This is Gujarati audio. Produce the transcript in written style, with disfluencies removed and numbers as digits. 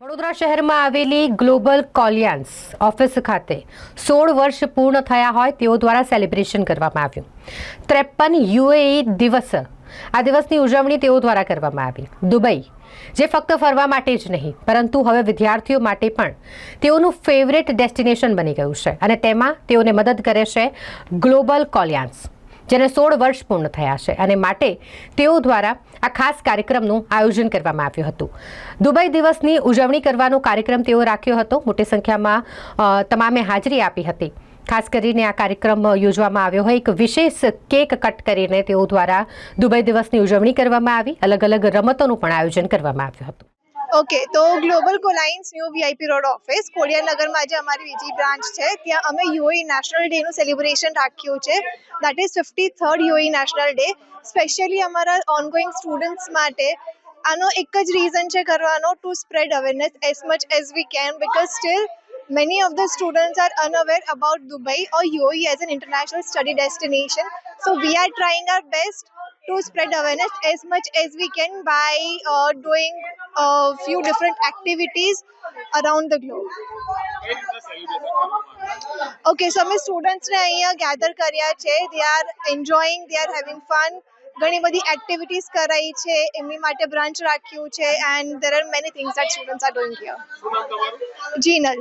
વડોદરા શહેરમાં આવેલી ગ્લોબલ કોલિયાન્સ ઓફિસ ખાતે 16 વર્ષ પૂર્ણ થયા હોય તેઓ દ્વારા સેલિબ્રેશન કરવામાં આવ્યું। 53 યુએઈ દિવસ આ દિવસની ઉજવણી તેઓ દ્વારા કરવામાં આવી। દુબઈ જે ફક્ત ફરવા માટે જ નહીં પરંતુ હવે વિદ્યાર્થીઓ માટે પણ તેઓનું ફેવરેટ ડેસ્ટિનેશન બની ગયું છે અને તેમાં તેઓને મદદ કરે છે ગ્લોબલ કોલિયાન્સ, જેને 16 વર્ષ પૂર્ણ થયા છે અને માટે તેઓ દ્વારા આ ખાસ કાર્યક્રમનું આયોજન કરવામાં આવ્યું હતું। દુબઈ દિવસની ઉજવણી કરવાનો કાર્યક્રમ તેઓ રાખ્યો હતો। મોટી સંખ્યામાં તમામે હાજરી આપી હતી। ખાસ કરીને આ કાર્યક્રમ યોજવામાં આવ્યો હોય એક વિશેષ કેક કટ કરીને તેઓ દ્વારા દુબઈ દિવસની ઉજવણી કરવામાં આવી। અલગ અલગ રમતોનું પણ આયોજન કરવામાં આવ્યું હતું। ઓકે, તો ગ્લોબલ કોલાઇન્સ ન્યૂ વીઆઈપી રોડ ઓફિસ ખોડિયારનગરમાં આજે અમારી બીજી બ્રાન્ચ છે, ત્યાં અમે યુએઈ નેશનલ ડેનું સેલિબ્રેશન રાખ્યું છે। That is 53rd UAE national day. Specially અમારા ઓનગોઈંગ સ્ટુડન્ટ્સ માટે આનો એક જ રીઝન છે કરવાનો, two spread awareness as much as we can, because steel many of the students are unaware about Dubai or UAE as an international study destination. So we are trying our best to spread awareness as much as we can by doing a few different activities around the globe. Okay, so અમે સ્ટુડન્ટ્સને અહીંયા ગેધર કર્યા છે. They are enjoying, they are having fun. ઘણી બધી એક્ટિવિટીઝ કરાઈ છે, એમની માટે બ્રાન્ચ રાખ્યું છે, and there are many things that students are doing here. Jinal.